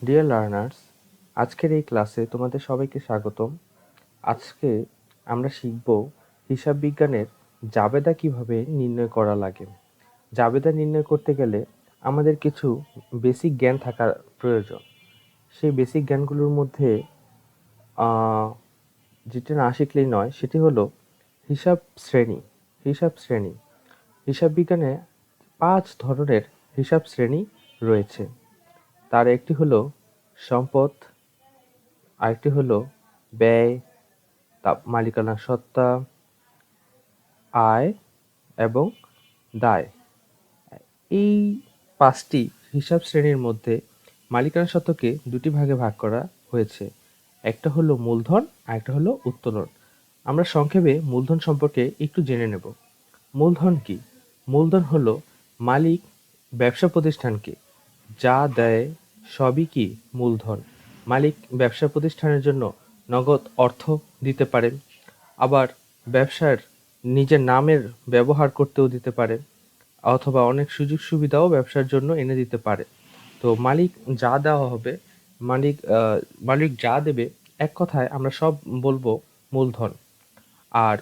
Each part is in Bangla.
ডিয়ার লার্নার্স, আজকের এই ক্লাসে তোমাদের সবাইকে স্বাগতম। আজকে আমরা শিখব হিসাব বিজ্ঞানের জাবেদা কিভাবে নির্ণয় করা লাগে। জাবেদা নির্ণয় করতে গেলে আমাদের কিছু বেসিক জ্ঞান থাকার প্রয়োজন। সেই বেসিক জ্ঞানগুলোর মধ্যে যেটা না শিখলেই নয়, সেটি হলো হিসাব শ্রেণী। হিসাব বিজ্ঞানে 5 ধরনের হিসাব শ্রেণী রয়েছে। তার একটি হলো সম্পদ, আরেকটি হলো ব্যয়, মালিকানা সত্তা, আয় এবং দায়। এই 5টি হিসাব শ্রেণীর মধ্যে মালিকানা সত্ত্বকে 2টি ভাগে ভাগ করা হয়েছে। একটা হলো মূলধন, আরেকটা হলো উত্তোলন। আমরা সংক্ষেপে মূলধন সম্পর্কে একটু জেনে নেব। মূলধন কি? মূলধন হলো মালিক ব্যবসা প্রতিষ্ঠানকে যা দেয় সবই কি মূলধন। মালিক ব্যবসা প্রতিষ্ঠানের জন্য নগদ অর্থ দিতে পারেন, আবার ব্যবসার নিজের নামের ব্যবহার করতেও দিতে পারে, অথবা অনেক সুযোগ সুবিধাও ব্যবসার জন্য এনে দিতে পারে। তো মালিক যা দেওয়া হবে, মালিক যা দেবে, এক কথায় আমরা সব বলবো মূলধন। আর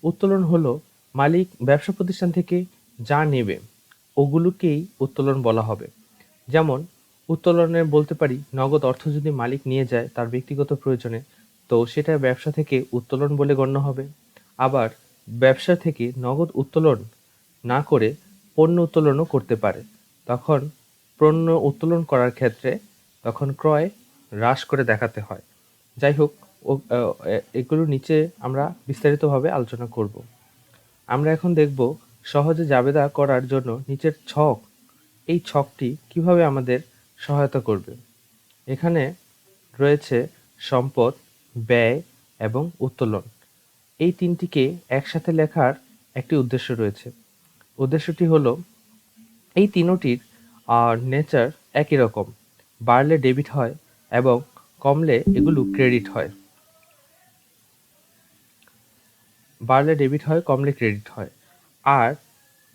উত্তোলন হলো মালিক ব্যবসা প্রতিষ্ঠান থেকে যা নেবে ওগুলোকেই উত্তোলন বলা হবে। যেমন উত্তোলনের বলতে পারি, নগদ অর্থ যদি মালিক নিয়ে যায় তার ব্যক্তিগত প্রয়োজনে, তো সেটা ব্যবসা থেকে উত্তোলন বলে গণ্য হবে। আবার ব্যবসা থেকে নগদ উত্তোলন না করে পণ্য উত্তোলনও করতে পারে। তখন পণ্য উত্তোলন করার ক্ষেত্রে তখন ক্রয় হ্রাস করে দেখাতে হয়। যাই হোক, এগুলো নিচে আমরা বিস্তারিতভাবে আলোচনা করব। আমরা এখন দেখব সহজে জাবেদা করার জন্য নিচের ছক, এই ছকটি কিভাবে আমাদের সহায়তা করবে। এখানে রয়েছে সম্পদ, ব্যয় এবং উত্তোলন। এই তিনটিকে একসাথে লেখার একটি উদ্দেশ্য রয়েছে। উদ্দেশ্যটি হলো এই তিনটির নেচার একই রকম, বাড়লে ডেবিট হয় এবং কমলে এগুলো ক্রেডিট হয়। কমলে ক্রেডিট হয়। আর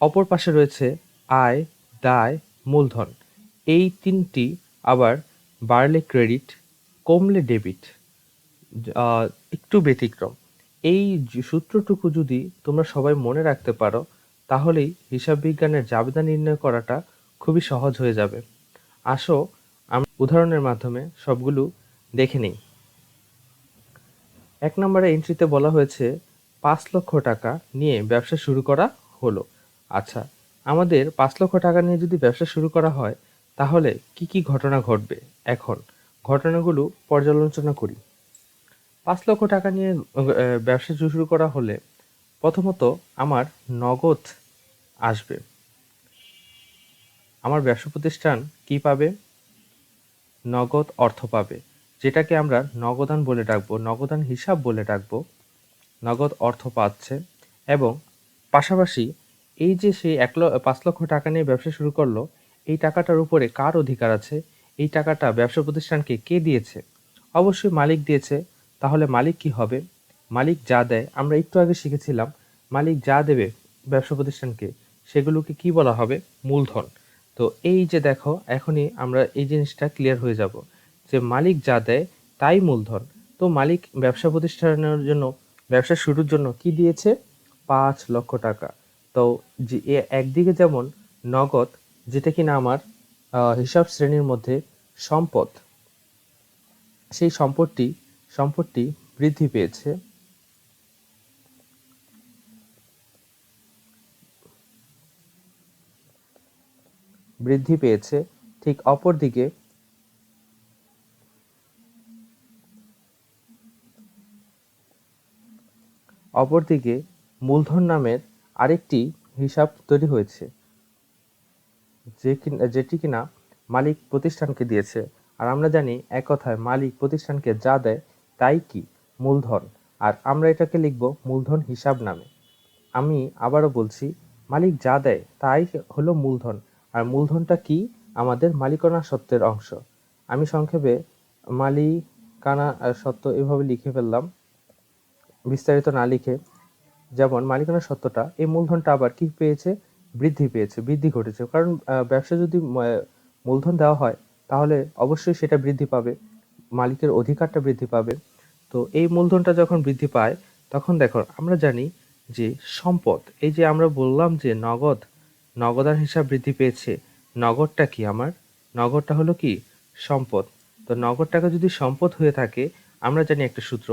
অপর পাশে রয়েছে আয়, দায়, মূলধন। এই তিনটি আবার বাড়লে ক্রেডিট, কমলে ডেবিট, একটু ব্যতিক্রম। এই সূত্রটুকু যদি তোমরা সবাই মনে রাখতে পারো, তাহলেই হিসাব বিজ্ঞানের জাবেদা নির্ণয় করাটা খুবই সহজ হয়ে যাবে। আসো আমরা উদাহরণের মাধ্যমে সবগুলো দেখে নিই। 1 নম্বরে এন্ট্রিতে বলা হয়েছে 5 লক্ষ টাকা নিয়ে ব্যবসা শুরু করা হলো। আচ্ছা, আমাদের 5 লক্ষ টাকা নিয়ে যদি ব্যবসা শুরু করা হয়, তাহলে কি কি ঘটনা ঘটবে? এখন ঘটনাগুলো পর্যালোচনা করি। 5 লক্ষ টাকা নিয়ে ব্যবসা শুরু করা হলে প্রথমত আমার নগদ আসবে। আমার ব্যবসা প্রতিষ্ঠান কি পাবে? নগদ অর্থ পাবে, যেটাকে আমরা নগদান বলে ডাকবো, নগদান হিসাব বলে ডাকবো। নগদ অর্থ পাচ্ছে এবং পাশাপাশি এই যে সে 5 লক্ষ টাকা নিয়ে ব্যবসা শুরু করলো, এই টাকাটার উপরে কার অধিকার আছে? এই টাকাটা ব্যবসা প্রতিষ্ঠানকে কে দিয়েছে? অবশ্যই মালিক দিয়েছে। তাহলে মালিক কি হবে? মালিক যা দেয়, আমরা একটু আগে শিখেছিলাম, মালিক যা দেবে ব্যবসা প্রতিষ্ঠানকে সেগুলোকে কি বলা হবে? মূলধন। তো এই যে দেখো, এখনই আমরা এই জিনিসটা ক্লিয়ার হয়ে যাব যে মালিক যা দেয় তাই মূলধন। তো মালিক ব্যবসা প্রতিষ্ঠানের জন্য, ব্যবসা শুরুর জন্য কি দিয়েছে? 5 লক্ষ টাকা। তো একদিকে যেমন নগদ, যেটা কিনা আমার হিসাব শ্রেণীর মধ্যে সম্পদ, সেই সম্পদটি বৃদ্ধি পেয়েছে। ঠিক অপরদিকে মূলধন নামের আরেকটি হিসাব তৈরি হয়েছে, যেটি কিনা মালিক প্রতিষ্ঠানকে দিয়েছে। আর আমরা জানি এক কথায় মালিক প্রতিষ্ঠানকে যা দেয় তাই কি? মূলধন। আর আমরা এটাকে লিখব মূলধন হিসাব নামে। আমি আবারও বলছি, মালিক যা দেয় তাই হলো মূলধন। আর মূলধনটা কি? আমাদের মালিকানা সত্ত্বের অংশ। আমি সংক্ষেপে মালিকানা সত্ত্ব এভাবে লিখে ফেললাম, বিস্তারিত না লিখে। যেমন মালিকানা সত্ত্বটা, এই মূলধনটা আবার কি পেয়েছে? বৃদ্ধি ঘটেছে। কারণ ব্যবসা যদি মূলধন দেওয়া হয়, তাহলে অবশ্যই সেটা বৃদ্ধি পাবে, মালিকের অধিকারটা বৃদ্ধি পাবে। তো এই মূলধনটা যখন বৃদ্ধি পায় তখন দেখো আমরা জানি যে সম্পদ, এই যে আমরা বললাম যে নগদান হিসাব বৃদ্ধি পেয়েছে, নগদটা কি আমার, নগদটা হলো কি সম্পদ। তো নগদ টাকা যদি সম্পদ হয়ে থাকে, আমরা জানি একটা সূত্র,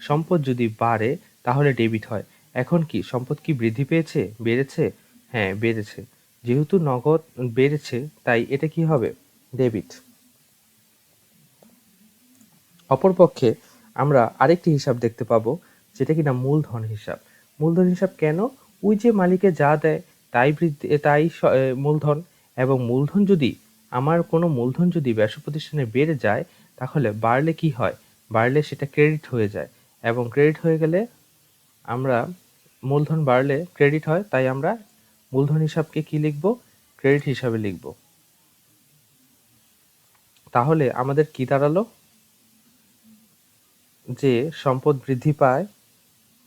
সম্পদ যদি বাড়ে তাহলে ডেবিট হয়। এখন কি সম্পদ কি বৃদ্ধি পেয়েছে, বেড়েছে? হ্যাঁ বেড়েছে, যেহেতু নগদ বেড়েছে তাই এটা কি হবে, ডেবিট। অপরপক্ষে আমরা আরেকটি হিসাব দেখতে পাবো, যেটা কিনা মূলধন হিসাব। মূলধন হিসাব কেন? ওই যে মালিকে যা দেয় তাই বৃদ্ধি, মূলধন। এবং কোনো মূলধন যদি ব্যবসা প্রতিষ্ঠানে বেড়ে যায়, তাহলে বাড়লে কি হয়, বাড়লে সেটা ক্রেডিট হয়ে যায়, এবং ক্রেডিট হয়ে গেলে আমরা, মূলধন বাড়লে ক্রেডিট হয়, তাই আমরা মূলধন হিসাবকে কি লিখব, ক্রেডিট হিসাবে লিখব। তাহলে আমাদের কি দাঁড়ালো, যে সম্পদ বৃদ্ধি পায়,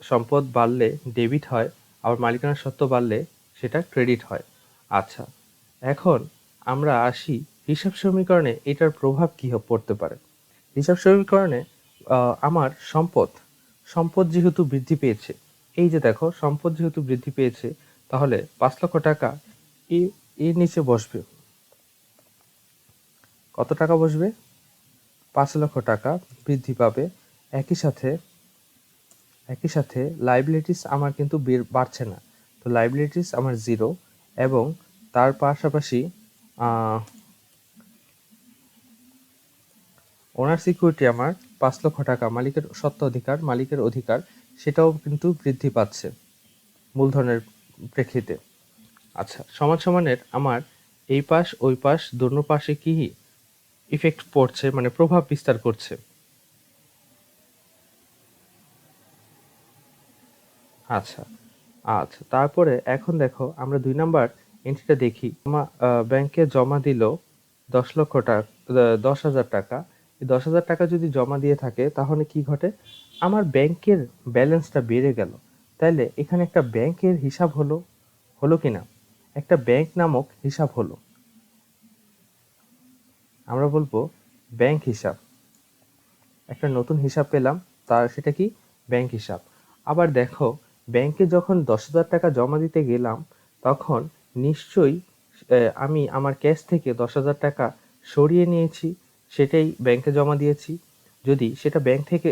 সম্পদ বাড়লে ডেবিট হয়, আবার মালিকানা সত্ত্ব বাড়লে সেটা ক্রেডিট হয়। আচ্ছা, এখন আমরা আসি হিসাব সমীকরণে এটার প্রভাব কি পড়তে পারে। হিসাব সমীকরণে আমার সম্পদ যেহেতু বৃদ্ধি পেয়েছে, এই যে দেখো সম্পদ যেহেতু বৃদ্ধি পেয়েছে, তাহলে 5 লক্ষ টাকা এর নিচে বসবে। কত টাকা বসবে, 5 লক্ষ টাকা বৃদ্ধি পাবে। একই সাথে লাইবিলিটিস আমার কিন্তু বাড়ছে না, তো লাইবিলিটিস আমার 0, এবং তার পাশাপাশি ওনার সিকিউরিটি আমার 5 লক্ষ টাকা, মালিকের অধিকার সেটাও কিন্তু বৃদ্ধি পাচ্ছে মূলধনের প্রেক্ষিতে। আচ্ছা, সমানের আমার এই পাশ ওই পাশ দোনো পাশে কি ইফেক্ট পড়ছে, মানে প্রভাব বিস্তার করছে। আচ্ছা, তারপরে এখন দেখো আমরা 2 নাম্বার এন্ট্রিটা দেখি। ব্যাংকে জমা দিল 10 লক্ষ টাকা, 10,000 টাকা। এই 10,000 টাকা যদি জমা দিয়ে থাকে তাহলে কি ঘটে, আমার ব্যাংকের ব্যালেন্সটা বেড়ে গেল। তাইলে এখানে একটা ব্যাংকের হিসাব হলো কিনা, একটা ব্যাংক নামক হিসাব হলো, আমরা বলবো ব্যাংক হিসাব। একটা নতুন হিসাব পেলাম, সেটা কি, ব্যাংক হিসাব। আবার দেখো ব্যাংকে যখন 10,000 টাকা জমা দিতে গেলাম, তখন নিশ্চয়ই আমি আমার ক্যাশ থেকে 10,000 টাকা সরিয়ে নিয়েছি, সেটাই ব্যাংকে জমা দিয়েছি। যদি সেটা ব্যাংক থেকে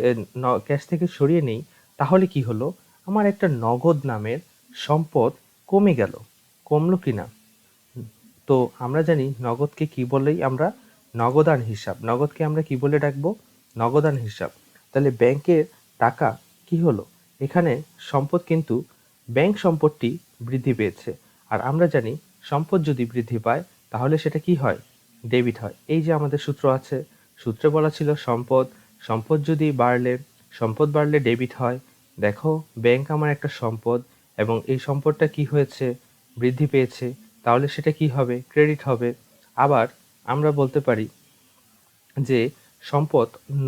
ক্যাশ থেকে সরিয়ে নেই, তাহলে কি হলো, আমার একটা নগদ নামের সম্পদ কমলো কিনা। তো আমরা জানি নগদকে কি বলেই আমরা, নগদান হিসাব। নগদকে আমরা কি বলে ডাকবো, নগদান হিসাব। তাহলে ব্যাংকের টাকা কি হলো, এখানে সম্পদ কিন্তু ব্যাংক সম্পদটি বৃদ্ধি পেয়েছে। আর আমরা জানি সম্পদ যদি বৃদ্ধি পায় তাহলে সেটা কি হয়, ডেবিট হয়। এই যে আমাদের সূত্র আছে, সূত্রে বলা ছিল সম্পদ যদি সম্পদ বাড়লে ডেবিট হয়। দেখো ব্যাংক আমার একটা সম্পদ, এবং এই সম্পদটা কি হয়েছে, বৃদ্ধি পেয়েছে, তাহলে সেটা কি হবে, ক্রেডিট হবে। আবার আমরা বলতে পারি যে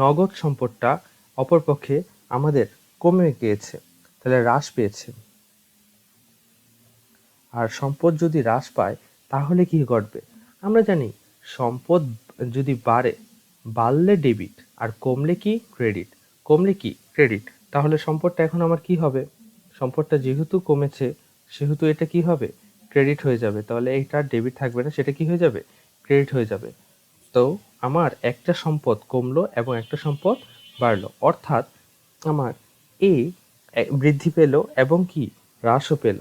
নগদ সম্পদটা অপরপক্ষে আমাদের কমে গিয়েছে, তাহলে হ্রাস পেয়েছে। আর সম্পদ যদি হ্রাস পায় তাহলে কি ঘটবে, আমরা জানি সম্পদ যদি বাড়লে ডেবিট, আর কমলে কি ক্রেডিট। তাহলে সম্পদটা এখন আমার কি হবে, সম্পদটা যেহেতু কমেছে সেহেতু এটা কি হবে, ক্রেডিট হয়ে যাবে। তাহলে এটা ডেবিট থাকবে না, সেটা কি হয়ে যাবে, ক্রেডিট হয়ে যাবে। তো আমার একটা সম্পদ কমলো এবং একটা সম্পদ বাড়লো, অর্থাৎ আমার এ বৃদ্ধি পেল এবং কি হ্রাসও পেল।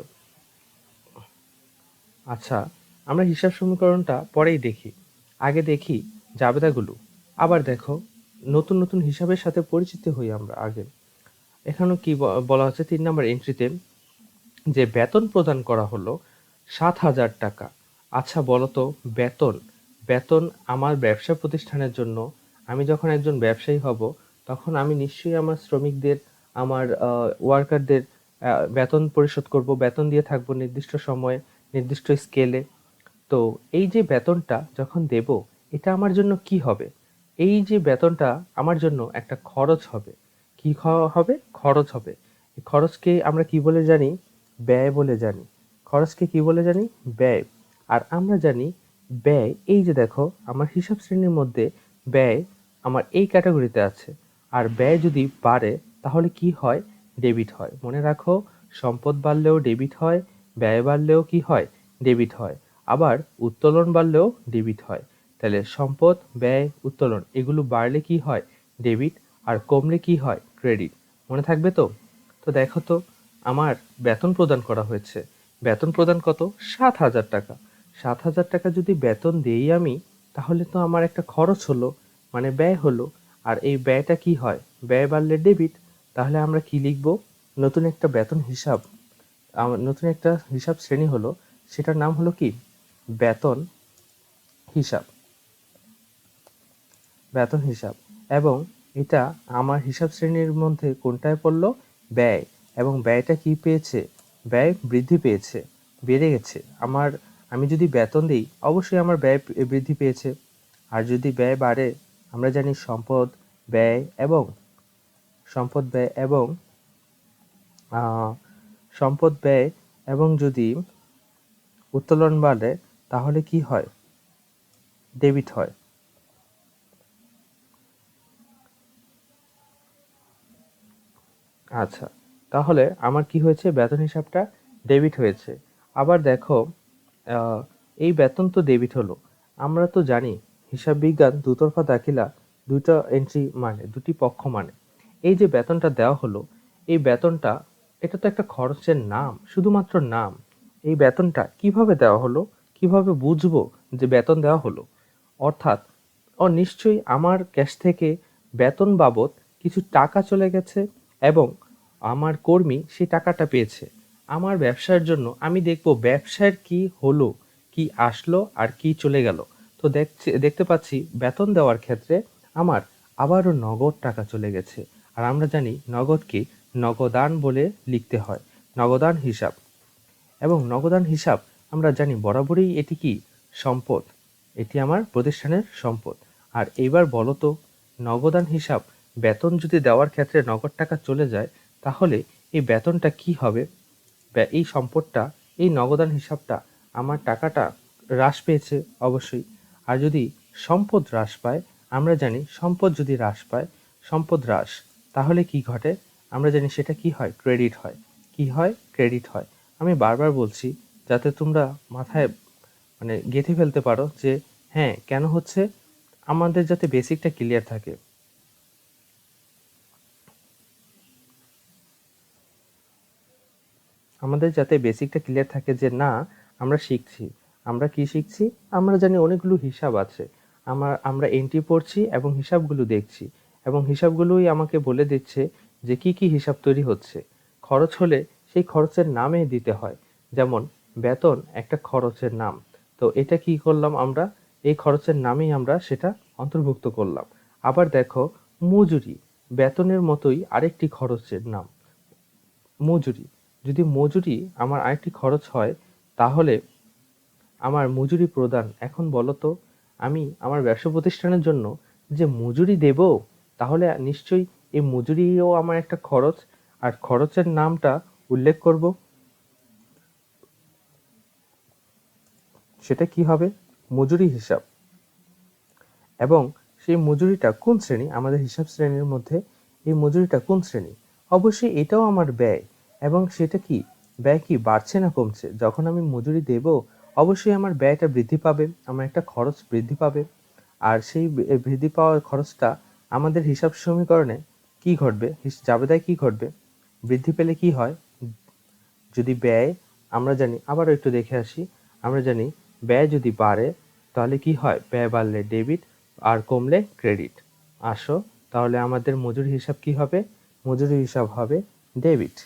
আচ্ছা, আমরা হিসাব সমীকরণটা পরেই দেখি, আগে দেখি জাবেদাগুলো। আবার দেখো নতুন নতুন হিসাবের সাথে পরিচিত হই আমরা আগে। এখানেও কি বলা হচ্ছে 3 নম্বর এন্ট্রিতে, যে বেতন প্রদান করা হলো 7,000 টাকা। আচ্ছা বলতো, বেতন আমার ব্যবসা প্রতিষ্ঠানের জন্য, আমি যখন একজন ব্যবসায়ী হব তখন আমি নিশ্চয়ই আমার শ্রমিকদের, আমার ওয়ার্কারদের বেতন পরিশোধ করব, বেতন দিয়ে থাকবো নির্দিষ্ট সময়ে, নির্দিষ্ট স্কেলে। তো এই যে বেতনটা যখন দেব, এটা আমার জন্য কি হবে, এই যে বেতনটা আমার জন্য একটা খরচ হবে। কি হবে, খরচ হবে। এই খরচকে আমরা কি বলে জানি, ব্যয় বলে জানি। খরচকে কি বলে জানি, ব্যয়। আর আমরা জানি ব্যয়, এই যে দেখো আমার হিসাব শ্রেণীর মধ্যে ব্যয় আমার এই ক্যাটাগরিতে আছে, আর ব্যয় যদি বাড়ে তাহলে কি হয়? ডেবিট হয়। মনে রাখো, সম্পদ বাড়লেও ডেবিট হয়, ব্যয় বাড়লেও কি হয়? ডেবিট হয়। আবার উত্তোলন বাড়লেও ডেবিট হয়। তাহলে সম্পদ, ব্যয়, উত্তোলন এগুলো বাড়লে কি হয়? ডেবিট, আর কমলে কি হয়? ক্রেডিট। মনে থাকবে তো? তো দেখো তো, আমার বেতন প্রদান করা হয়েছে। বেতন প্রদান কত? 7,000 টাকা। 7,000 টাকা যদি বেতন দেই আমি, তাহলে তো আমার একটা খরচ হলো, মানে ব্যয় হলো। আর এই ব্যয়টা কি হয়? ব্যয় বাড়লে ডেবিট। তাহলে আমরা কি লিখব? নতুন একটা বেতন হিসাব, নতুন একটা হিসাব শ্রেণী হলো, সেটার নাম হলো কি? বেতন হিসাব। বেতন হিসাব। এবং এটা আমার হিসাব শ্রেণীর মধ্যে কোনটায় পড়লো? ব্যয়। এবং ব্যয়টা কি পেয়েছে? ব্যয় বৃদ্ধি পেয়েছে, বেড়ে গেছে। আমি যদি বেতন দিই, অবশ্যই আমার ব্যয় বৃদ্ধি পেয়েছে। আর যদি ব্যয় বাড়ে, আমরা জানি সম্পদ ব্যয় এবং সম্পদ ব্যয় এবং আহ, সম্পদ ব্যয় এবং যদি উত্তোলন বাড়ে, তাহলে কি হয়? ডেবিট হয়। আচ্ছা, তাহলে আমার কি হয়েছে? বেতন হিসাবটা ডেবিট হয়েছে। আবার দেখো, আহ, এই বেতন তো ডেবিট হলো। আমরা তো জানি হিসাব বিজ্ঞান দুতরফা দাখিলা, দুটো এন্ট্রি মানে দুটি পক্ষ মানে। এই যে বেতনটা দেওয়া হলো, এই বেতনটা, এটা তো একটা খরচের নাম, শুধুমাত্র নাম। এই বেতনটা কিভাবে দেওয়া হলো? কিভাবে বুঝবো যে বেতন দেওয়া হলো? অর্থাৎ নিশ্চয়ই আমার ক্যাশ থেকে বেতন বাবদ কিছু টাকা চলে গেছে, এবং আমার কর্মী সেই টাকাটা পেয়েছে। আমার ব্যবসার জন্য আমি দেখব ব্যবসার কি হলো, কি আসলো আর কি চলে গেল। তো দেখতে পাচ্ছি বেতন দেওয়ার ক্ষেত্রে আমার আবারও নগদ টাকা চলে গেছে। আর আমরা জানি নগদকে নগদান বলে লিখতে হয়, নগদান হিসাব। এবং নগদান হিসাব আমরা জানি বরাবরই এটি কি? সম্পদ। এটি আমার প্রতিষ্ঠানের সম্পদ। আর এইবার বলো তো, নগদান হিসাব, বেতন যদি দেওয়ার ক্ষেত্রে নগদ টাকা চলে যায়, তাহলে এই বেতনটা কি হবে? এই সম্পদটা, এই নগদান হিসাবটা, আমার টাকাটা হ্রাস পেয়েছে অবশ্যই। আর যদি সম্পদ হ্রাস পায়, আমরা জানি সম্পদ যদি হ্রাস পায়, সম্পদ হ্রাস, তাহলে কি ঘটে? আমরা জানি সেটা কি হয়? ক্রেডিট হয়। কি হয়? ক্রেডিট হয়। আমি বারবার বলছি যাতে তোমরা মাথায় মানে গেঁথে ফেলতে পারো যে হ্যাঁ, কেন হচ্ছে, আমাদের যাতে বেসিকটা ক্লিয়ার থাকে। আমাদের যাতে বেসিকটা ক্লিয়ার থাকে যে না, আমরা শিখছি। আমরা কি শিখছি? আমরা জানি অনেকগুলো হিসাব আছে। আমরা এন্ট্রি পড়ছি এবং হিসাবগুলো দেখছি, এবং হিসাবগুলোই আমাকে বলে দিচ্ছে যে কি কি হিসাব তৈরি হচ্ছে। খরচ হলে সেই খরচের নামে দিতে হয়। যেমন বেতন একটা খরচের নাম। তো এটা কি করলাম আমরা? এই খরচের নামেই আমরা সেটা অন্তর্ভুক্ত করলাম। আবার দেখো, মজুরি বেতনের মতোই আরেকটি খরচের নাম। মজুরি, যদি মজুরি আমার আরেকটি খরচ হয়, তাহলে আমার মজুরি প্রদান, এখন বলো তো, আমি আমার ব্যবসা প্রতিষ্ঠানের জন্য যে মজুরি দেব, তাহলে নিশ্চয়ই এই মজুরিও আমার একটা খরচ। আর খরচের নামটা উল্লেখ করব, সেটা কি হবে? মজুরি হিসাব। এবং সেই মজুরিটা কোন শ্রেণী? আমাদের হিসাব শ্রেণীর মধ্যে এই মজুরিটা কোন শ্রেণী? অবশ্যই এটাও আমার ব্যয়। এবং সেটা কি? ব্যয় কি বাড়ছে না কমছে? যখন আমি মজুরি দেব, অবশ্যই আমার ব্যয়টা বৃদ্ধি পাবে, আমার একটা খরচ বৃদ্ধি পাবে। আর সেই বৃদ্ধি পাওয়ার খরচটা আমাদের হিসাব সমীকরণে কি ঘটবে? জাবেদায় কি ঘটবে? বৃদ্ধি পেলে কি হয়? যদি ব্যয়, আমরা জানি, আবারও একটু দেখে আসি। আমরা জানি ব্যয় যদি বাড়ে, তাহলে কি হয়? ব্যয় বাড়লে ডেবিট, আর কমলে ক্রেডিট। আসো, তাহলে আমাদের মজুরি হিসাব কি হবে? মজুরি হিসাব হবে ডেবিট।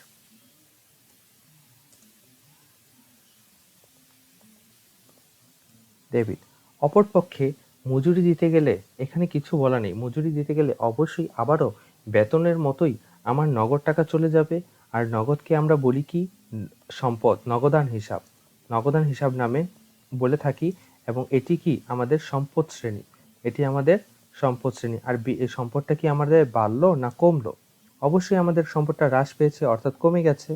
ডেবিট। অপরপক্ষে মজুরি দিতে গেলে এখানে কিছু বলা নেই। মজুরি দিতে গেলে অবশ্যই আবারও বেতনের মতোই আমার নগদ টাকা চলে যাবে। আর নগদকে আমরা বলি কি? সম্পদ, নগদান হিসাব। নগদান হিসাব নামে বলে থাকি। এবং এটি কি? আমাদের সম্পদ শ্রেণী। এটি আমাদের সম্পদ শ্রেণী। আর এই সম্পদটা কি আমাদের বাড়লো না কমলো? অবশ্যই আমাদের সম্পদটা হ্রাস পেয়েছে, অর্থাৎ কমে গেছে।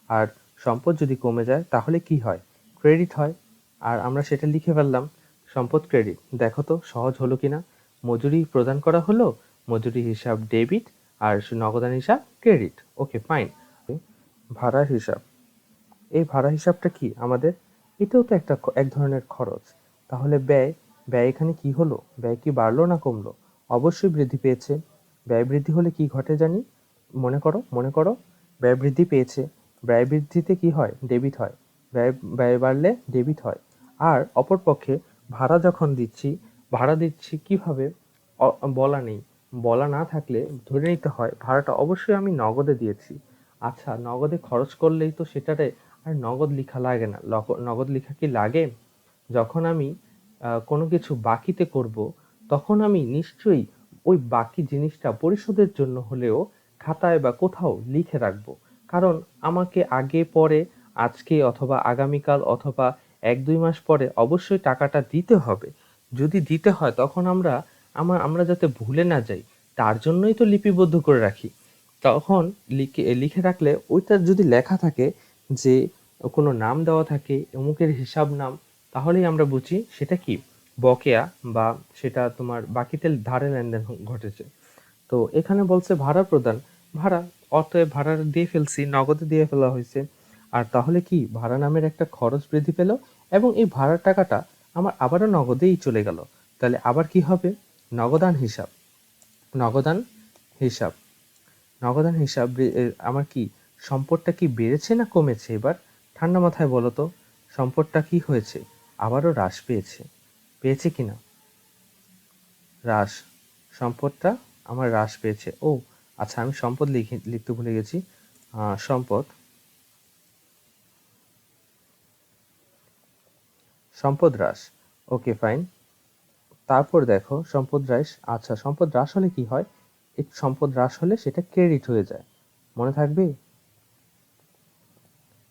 আর সম্পদ যদি কমে যায়, তাহলে কি হয়? ক্রেডিট হয়। আর আমরা সেটা লিখে ফেললাম। সম্পদ ক্রেডিট। দেখো তো সহজ হলো কিনা। মজুরি প্রদান করা হলো, মজুরি হিসাব ডেবিট আর নগদান হিসাব ক্রেডিট। Okay fine. ভাড়ার হিসাব, এই ভাড়া হিসাবটা কি আমাদের? এটাও তো এক ধরনের খরচ। তাহলে ব্যয়, ব্যয় এখানে কি হলো? ব্যয় কি বাড়লো না কমলো? অবশ্যই বৃদ্ধি পেয়েছে। ব্যয় বৃদ্ধি হলে কি ঘটে জানি? মনে করো ব্যয় বৃদ্ধি পেয়েছে। ব্যয় বৃদ্ধিতে কি হয়? ডেবিট হয়। ব্যয় বাড়লে ডেবিট হয়। আর অপরপক্ষে ভাড়া যখন দিচ্ছি, ভাড়া দিচ্ছি কিভাবে বলা নেই। বলা না থাকলে ধরে নিতে হয় ভাড়াটা অবশ্যই আমি নগদে দিয়েছি। আচ্ছা, নগদে খরচ করলেই তো সেটারে আর নগদ লিখা লাগে না। নগদ লিখা কি লাগে? যখন আমি কোনো কিছু বাকিতে করব, তখন আমি নিশ্চয়ই ওই বাকি জিনিসটা পরিশোধের জন্য হলেও খাতায় বা কোথাও লিখে রাখবো। কারণ আমাকে আগে পরে, আজকে অথবা আগামীকাল অথবা ১-২ মাস পরে অবশ্যই টাকাটা দিতে হবে। যদি দিতে হয় তখন আমরা যাতে ভুলে না যাই, তার জন্যই তো লিপিবদ্ধ করে রাখি। তখন লিখে রাখলে ওইটা যদি লেখা থাকে যে কোনো নাম দেওয়া থাকে, অমুকের হিসাব নাম, তাহলেই আমরা বুঝি সেটা কি বকেয়া, বা সেটা তোমার বাকিতে ধারে লেনদেন ঘটেছে। তো এখানে বলছে ভাড়া প্রদান, ভাড়া, অতএব ভাড়া দিয়ে ফেলছি, নগদে দিয়ে ফেলা হয়েছে। আর তাহলে কি ভাড়া নামের একটা খরচ বৃদ্ধি পেল, এবং এই ভাড়ার টাকাটা আমার আবারও নগদেই চলে গেল। তাহলে আবার কি হবে? নগদান হিসাব। নগদান হিসাব নগদান হিসাব আমার কি সম্পদটা কি বেড়েছে না কমেছে? এবার ঠান্ডা মাথায় বলো তো, সম্পদটা কি হয়েছে? আবারও হ্রাস পেয়েছে। পেয়েছে কিনা? হ্রাস। সম্পদটা আমার হ্রাস পেয়েছে। ও আচ্ছা, আমি সম্পদ লিখতে ভুলে গেছি। সম্পদ, সম্পদ হ্রাস। Okay fine. তারপর দেখো সম্পদ হ্রাস। আচ্ছা, সম্পদ হ্রাস হলে কি হয়? এই সম্পদ হ্রাস হলে সেটা ক্রেডিট হয়ে যায়। মনে থাকবে?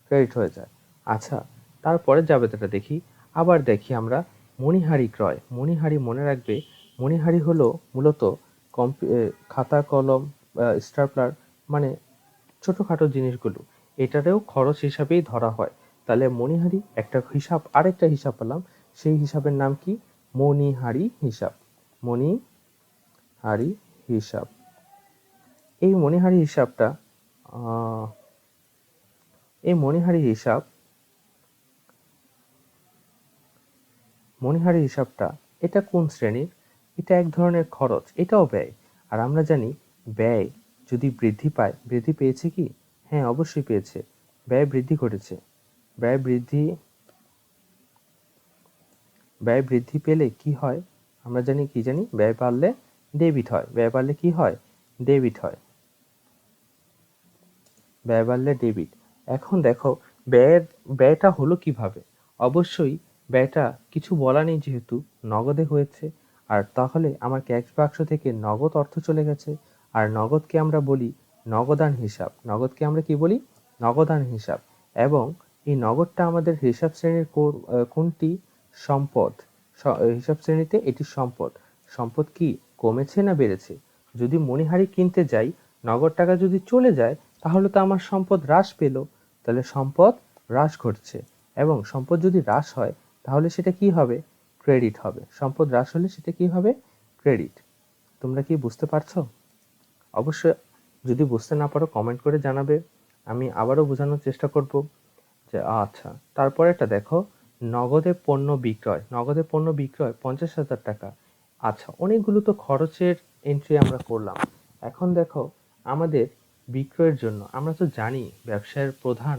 ক্রেডিট হয়ে যায়। আচ্ছা, তারপরে জাবেদাটা দেখি। আবার দেখি আমরা মণিহারি ক্রয়। মণিহারি মনে রাখবে, মণিহারি হলো মূলত খাতা কলম, স্টেপলার, মানে ছোটখাটো জিনিসগুলো। এটারেও খরচ হিসাবেই ধরা হয়। তাহলে মণিহারি একটা হিসাব, আরেকটা হিসাব পেলাম। সেই হিসাবের নাম কি? মণিহারি হিসাব। মণিহারি হিসাব। এই মণিহারি হিসাবটা আহ, এই মণিহারি হিসাব মণিহারি হিসাবটা এটা কোন শ্রেণীর? এটা এক ধরনের খরচ, এটাও ব্যয়। আর আমরা জানি ব্যয় যদি বৃদ্ধি পায়, বৃদ্ধি পেয়েছে কি? হ্যাঁ, অবশ্যই পেয়েছে। ব্যয় বৃদ্ধি ঘটেছে। ব্যয় বৃদ্ধি ব্যয় বৃদ্ধি পেলে কি হয়? আমরা জানি ব্যয় বাড়লে ডেবিট হয়। ব্যয় বাড়লে কি হয়? ডেবিট হয়। ব্যয় বাড়লে ডেবিট। এখন দেখো ব্যয়টা হলো কিভাবে? অবশ্যই ব্যয়টা কিছু বলা নেই, যেহেতু নগদে হয়েছে। আর তাহলে আমার ক্যাশ বাক্স থেকে নগদ অর্থ চলে গেছে। আর নগদকে আমরা বলি নগদান হিসাব। নগদকে আমরা কি বলি? নগদান হিসাব। এবং এই নগদটা আমাদের হিসাব শ্রেণীর কোনটি? সম্পদ। হিসাব শ্রেণীতে এটি সম্পদ। সম্পদ কি কমেছে না বেড়েছে? যদি মণিহারি কিনতে যাই, নগদ টাকা যদি চলে যায়, তাহলে তো আমার সম্পদ হ্রাস পেল। তাহলে সম্পদ হ্রাস ঘটছে। এবং সম্পদ যদি হ্রাস হয়, তাহলে সেটা কি হবে? ক্রেডিট হবে। সম্পদ হ্রাস হলে সেটা কি হবে? ক্রেডিট। তোমরা কি বুঝতে পারছো? অবশ্যই যদি বুঝতে না পারো কমেন্ট করে জানাবে, আমি আবারও বোঝানোর চেষ্টা করব। যে আচ্ছা, তারপরে এটা দেখো, নগদে পণ্য বিক্রয়। নগদে পণ্য বিক্রয় 50,000 টাকা। আচ্ছা, অনেকগুলো তো খরচের এন্ট্রি আমরা করলাম। এখন দেখো আমাদের বিক্রয়ের জন্য, আমরা তো জানি ব্যবসায়ের প্রধান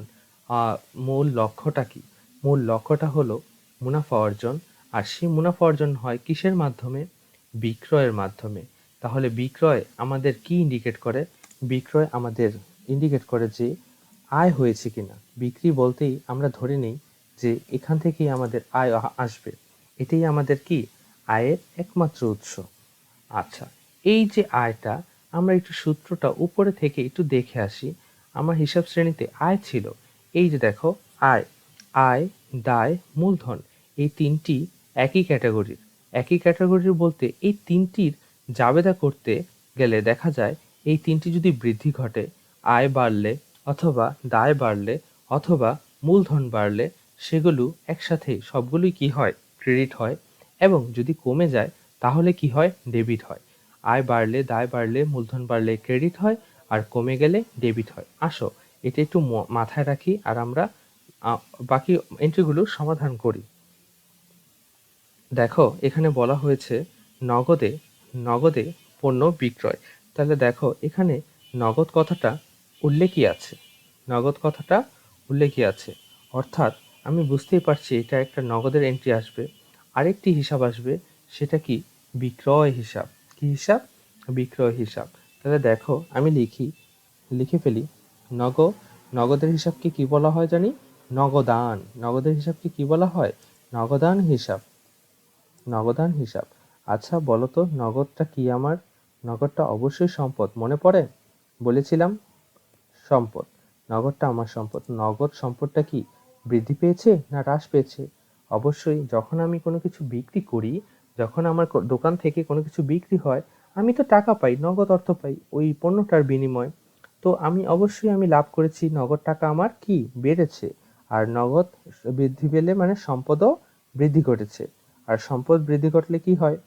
মূল লক্ষ্যটা কি? মূল লক্ষ্যটা হলো মুনাফা অর্জন। আর সেই মুনাফা অর্জন হয় কিসের মাধ্যমে? বিক্রয়ের মাধ্যমে। তাহলে বিক্রয় আমাদের কি ইন্ডিকেট করে? বিক্রয় আমাদের ইন্ডিকেট করে যে আয় হয়েছে কিনা। বিক্রি বলতেই আমরা ধরে নিই যে এখান থেকেই আমাদের আয় আসবে। এটাই আমাদের কি? আয়ের একমাত্র উৎস। আচ্ছা, এই যে আয়টা, আমরা একটু সূত্রটা উপরে থেকে একটু দেখে আসি। আমার হিসাব শ্রেণীতে আয় ছিল। এই যে দেখো, আয়, আয়, দায়, মূলধন, এই তিনটি একই ক্যাটাগরির। একই ক্যাটাগরির বলতে এই তিনটির জাবেদা করতে গেলে দেখা যায় এই তিনটি যদি বৃদ্ধি ঘটে, আয় বাড়লে অথবা দায় বাড়লে অথবা মূলধন বাড়লে, সেগুলো একসাথে সবগুলোই কি হয়? ক্রেডিট হয়। এবং যদি কমে যায় তাহলে কি হয়? ডেবিট হয়। আয় বাড়লে, দায় বাড়লে, মূলধন বাড়লে ক্রেডিট হয়, আর কমে গেলে ডেবিট হয়। আসো এটা একটু মাথায় রাখি আর আমরা বাকি এন্ট্রিগুলো সমাধান করি। দেখো এখানে বলা হয়েছে নগদে নগদে পণ্য বিক্রয়। তাহলে দেখো এখানে নগদ কথাটা উল্লেখই আছে, নগদ কথাটা উল্লেখই আছে, অর্থাৎ আমি বুঝতেই পারছি এটা একটা নগদের এন্ট্রি আসবে। আরেকটি হিসাব আসবে, সেটা কি? বিক্রয় হিসাব। কি হিসাব? বিক্রয় হিসাব। তাহলে দেখো আমি লিখে ফেলি। নগ নগদের হিসাবকে কি বলা হয় জানি? নগদান। নগদের হিসাবকে কি বলা হয়? নগদান হিসাব। নগদান হিসাব। আচ্ছা বলো তো নগদটা কি আমার? নগদটা অবশ্যই সম্পদ, মনে পড়ে? বলেছিলাম সম্পদ। নগদটা আমার সম্পদ। নগদ সম্পদটা কি বৃদ্ধি পেয়েছে না হ্রাস পেয়েছে? অবশ্যই। যখন আমি কোনো কিছু বিক্রি করি, যখন আমার দোকান থেকে কোনো কিছু বিক্রি হয়, আমি তো টাকা পাই, নগদ অর্থ পাই ওই পণ্যটার বিনিময়ে। তো আমি অবশ্যই লাভ করেছি, নগদ টাকা আমার কি বেড়েছে। আর নগদ বৃদ্ধি পেলে মানে সম্পদও বৃদ্ধি ঘটেছে। আর সম্পদ বৃদ্ধি ঘটলে কি হয়?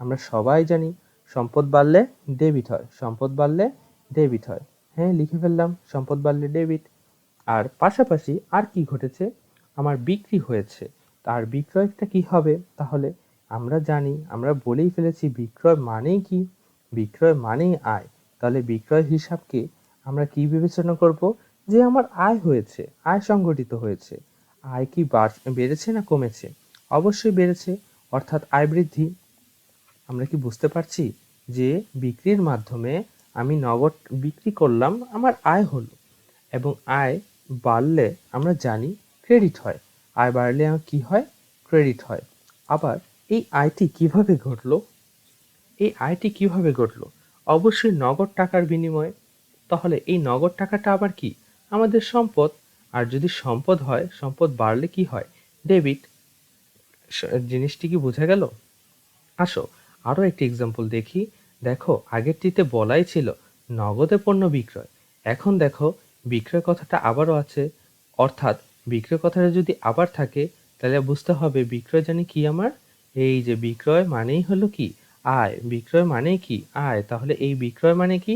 আমরা সবাই জানি সম্পদ বাড়লে ডেবিট হয়, সম্পদ বাড়লে ডেবিট হয়। হ্যাঁ লিখে ফেললাম সম্পদ বাড়লে ডেবিট। আর পাশাপাশি আর কি ঘটেছে? আমার বিক্রি হয়েছে। তার বিক্রয়টা কি হবে তাহলে? আমরা জানি, আমরা বলেই ফেলেছি বিক্রয় মানেই কি? বিক্রয় মানেই আয়। তাহলে বিক্রয় হিসাবকে আমরা কি বিবেচনা করব? যে আমার আয় হয়েছে, আয় সংগঠিত হয়েছে। আয় কি বেড়েছে না কমেছে? অবশ্যই বেড়েছে, অর্থাৎ আয় বৃদ্ধি। আমরা কি বুঝতে পারছি যে বিক্রির মাধ্যমে আমি নগদ বিক্রি করলাম, আমার আয় হলো। এবং আয় বাড়লে আমরা জানি ক্রেডিট হয়। আয় বাড়লে আমার কি হয়? ক্রেডিট হয়। আবার এই আয়টি কিভাবে ঘটলো? এই আয়টি কিভাবে ঘটলো? অবশ্যই নগদ টাকার বিনিময়ে। তাহলে এই নগদ টাকাটা আবার কি? আমাদের সম্পদ। আর যদি সম্পদ হয়, সম্পদ বাড়লে কি হয়? ডেবিট। জিনিসটি কি বোঝা গেল? আসো আরো একটি এক্সাম্পল দেখি। দেখো আগেরটিতে বলাই ছিল নগদে পণ্য বিক্রয়। এখন দেখো বিক্রয় কথাটা আবারও আছে, অর্থাৎ বিক্রয় কথাটা যদি আবার থাকে তাহলে বুঝতে হবে বিক্রয় জানি কি আমার? এই যে বিক্রয় মানেই হলো কি? আয়। বিক্রয় মানেই কি? আয়। তাহলে এই বিক্রয় মানে কি?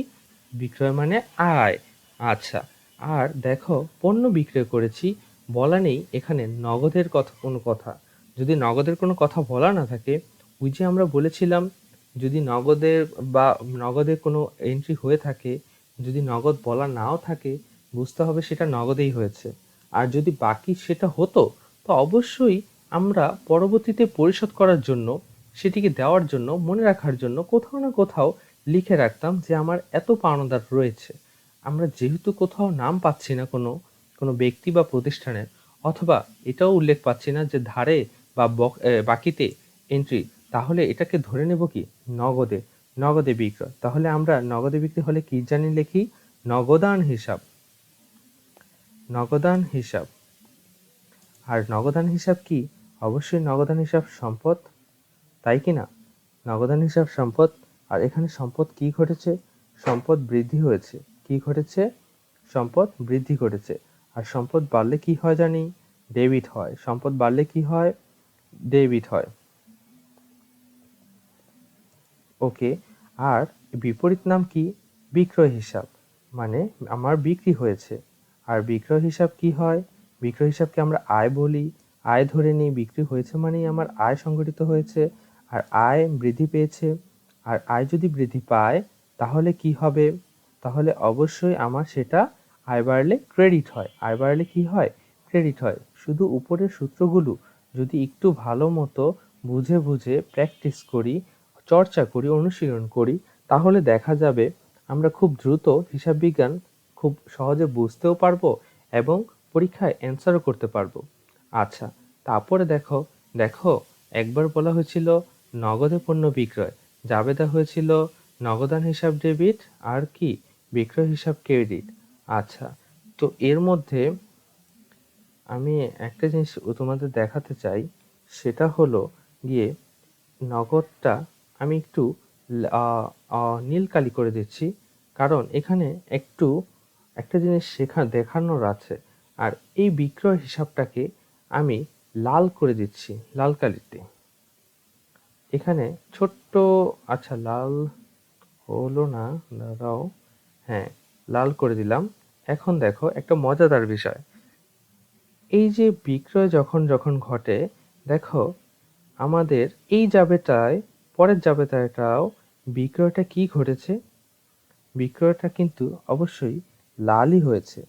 বিক্রয় মানে আয়। আচ্ছা, আর দেখো পণ্য বিক্রয় করেছি, বলা নেই এখানে নগদের কোনো কথা। যদি নগদের কোনো কথা বলা না থাকে, ওই যে আমরা বলেছিলাম যদি নগদের কোনো এন্ট্রি হয়ে থাকে, যদি নগদ বলা নাও থাকে, বুঝতে হবে সেটা নগদেই হয়েছে। আর যদি বাকি সেটা হতো, তো অবশ্যই আমরা পরবর্তীতে পরিশোধ করার জন্য, সেটিকে দেওয়ার জন্য, মনে রাখার জন্য কোথাও না কোথাও লিখে রাখতাম যে আমার এত পাওনাদার রয়েছে। আমরা যেহেতু কোথাও নাম পাচ্ছি না কোনো ব্যক্তি বা প্রতিষ্ঠানের, অথবা এটাও উল্লেখ পাচ্ছি না যে ধারে বা বাকিতে এন্ট্রি, তাহলে এটাকে ধরে নেব কি? নগদে। নগদে বিক্রয়। তাহলে আমরা নগদে বিক্রি হলে কি জানি লিখি? নগদান হিসাব। নগদান হিসাব। আর নগদান হিসাব কি? অবশ্যই নগদান হিসাব সম্পদ, তাই কি না? নগদান হিসাব সম্পদ। আর এখানে সম্পদ কি ঘটেছে? সম্পদ বৃদ্ধি হয়েছে। কি ঘটেছে? সম্পদ বৃদ্ধি ঘটেছে। আর সম্পদ বাড়লে কি হয় জানি? ডেবিট হয়। সম্পদ বাড়লে কি হয়? ডেবিট হয়। ওকে। আর বিপরীত নাম কি? বিক্রয় হিসাব। মানে আমার বিক্রি হয়েছে। আর বিক্রয় হিসাব কি হয়? বিক্রয় হিসাবকে আমরা আয় বলি। আয় ধরে নিই, বিক্রি হয়েছে মানেই আমার আয় সংগঠিত হয়েছে। আর আয় বৃদ্ধি পেয়েছে। আর আয় যদি বৃদ্ধি পায় তাহলে কি হবে? তাহলে অবশ্যই আমার সেটা আয় বাড়লে ক্রেডিট হয়। আয় বাড়লে কি হয়? ক্রেডিট হয়। শুধু উপরের সূত্রগুলো যদি একটু ভালো মতো বুঝে বুঝে প্র্যাকটিস করি, চর্চা করি, অনুশীলন করি, তাহলে দেখা যাবে আমরা খুব দ্রুত হিসাব বিজ্ঞান খুব সহজে বুঝতেও পারবো এবং পরীক্ষায় অ্যান্সারও করতে পারবো। আচ্ছা, তারপরে দেখো দেখো একবার বলা হয়েছিল নগদে পণ্য বিক্রয়, জাবেদা হয়েছিল নগদান হিসাব ডেবিট, আর কি? বিক্রয় হিসাব ক্রেডিট। আচ্ছা, তো এর মধ্যে আমি একটা জিনিস তোমাদের দেখাতে চাই, সেটা হলো গিয়ে নগদটা আমি একটু নীল কালি করে দিচ্ছি, কারণ এখানে একটা জিনিস দেখানোর আছে। আর এই বিক্রয় হিসাবটাকে আমি লাল করে দিচ্ছি, লাল কালিতে। এখানে ছোট্ট, আচ্ছা লাল হলো না, দাঁড়াও, হ্যাঁ লাল করে দিলাম। এখন দেখো একটা মজাদার বিষয়, এই যে বিক্রয় যখন যখন ঘটে, দেখো আমাদের এই জাবেতায়, পরের জাবেতাটাও বিক্রয়টা কি ঘটেছে, বিক্রয়টা কিন্তু অবশ্যই লালই হয়েছে,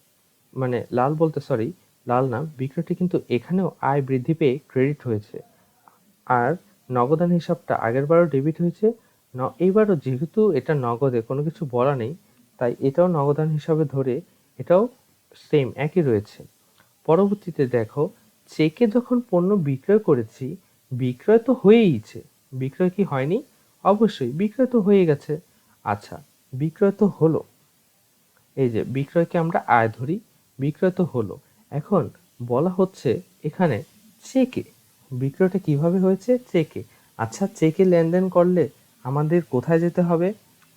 মানে লাল বলতে সরি, লাল না, বিক্রয়টি কিন্তু এখানেও আয় বৃদ্ধি পেয়ে ক্রেডিট হয়েছে। আর নগদান হিসাবটা আগেরবারও ডেবিট হয়েছে, এইবারও যেহেতু এটা নগদে কোনো কিছু বলা নেই, তাই এটাও নগদান হিসাবে ধরে এটাও সেম একই রয়েছে। পরবর্তীতে দেখো, চেকে যখন পণ্য বিক্রয় করেছি, বিক্রয় তো হয়েইছে, বিক্রয় কি হয়নি? অবশ্যই বিক্রয় তো হয়ে গেছে। আচ্ছা, বিক্রয় তো হলো, এই যে বিক্রয়কে আমরা আয় ধরি, বিক্রয় তো হলো। এখন বলা হচ্ছে এখানে চেকে, বিক্রয়টা কিভাবে হয়েছে? চেকে। আচ্ছা, চেকে লেনদেন করলে আমাদের কোথায় যেতে হবে?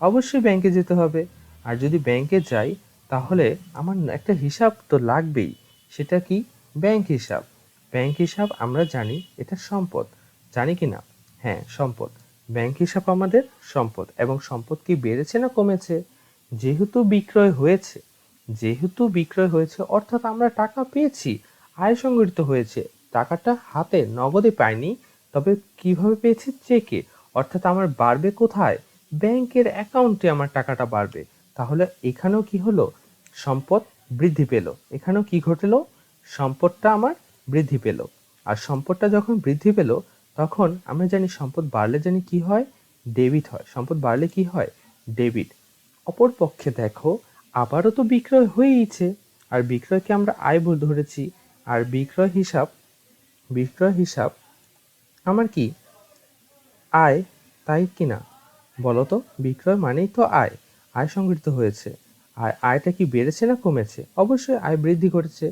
অবশ্যই ব্যাংকে যেতে হবে। আর যদি ব্যাংকে যাই, তাহলে আমার একটা হিসাব তো লাগবেই। সেটা কি? ব্যাংক হিসাব। ব্যাংক হিসাব আমরা জানি এটা সম্পদ, জানি কি না? হ্যাঁ, সম্পদ। ব্যাংক হিসাব আমাদের সম্পদ, এবং সম্পদ কি বেড়েছে না কমেছে? যেহেতু বিক্রয় হয়েছে, যেহেতু বিক্রয় হয়েছে অর্থাৎ আমরা টাকা পেয়েছি, আয় সংগঠিত হয়েছে। টাকাটা হাতে নগদে পাইনি, তবে কিভাবে পেয়েছি? চেকে। অর্থাৎ আমার বাড়বে কোথায়? ব্যাংকের অ্যাকাউন্টে আমার টাকাটা বাড়বে। তাহলে এখানেও কি হলো? সম্পদ বৃদ্ধি পেল। এখানেও কি ঘটলো? সম্পদটা আমার বৃদ্ধি পেল। আর সম্পদটা যখন বৃদ্ধি পেল, তখন আমরা জানি সম্পদ বাড়লে জানি কি হয়? ডেবিট হয়। সম্পদ বাড়লে কি হয়? ডেবিট। অপরপক্ষে দেখো, আবারও তো বিক্রয় হয়েইছে, আর বিক্রয়কে আমরা আয় বলে ধরেছি। আর বিক্রয় হিসাব, বিক্রয় হিসাব আমার কি? আয়, তাই কি না? বলো তো, বিক্রয় মানেই তো আয়, আয় সংগৃহীত হয়েছে। আর আয়টা কি বেড়েছে না কমেছে? অবশ্যই আয় বৃদ্ধি করেছে।